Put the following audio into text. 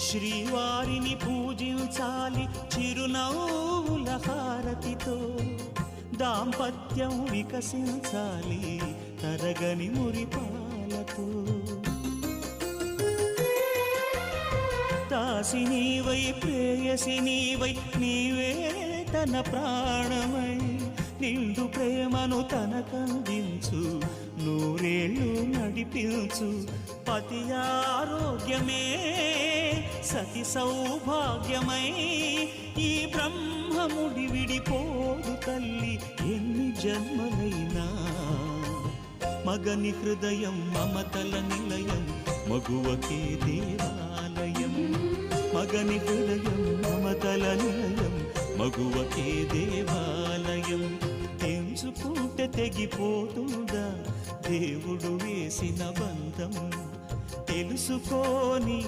శ్రీవారిని పూజించాలి చిరునవ్వుల హారతితో, దాంపత్యం వికసించాలి తరగని మురిపాలతో. దాసి నీవై ప్రేయసి నీవై నీవే తన ప్రాణమై, నిండు ప్రేమను తనకందించు, నూరేళ్ళు నడిపించు. పతి ఆరోగ్యమే సతి సౌభాగ్యమై, ఈ బ్రహ్మముడి విడిపోదు తల్లి ఎన్ని జన్మలైనా. మగని హృదయం మమతల నిలయం, మగువకే దేవాలయం. మగని హృదయం మమతల నిలయం, మగువకే దేవాలయం. తెంచుకుంటే తెగిపోతుందా దేవుడు వేసిన బంధం, తెలుసుకోని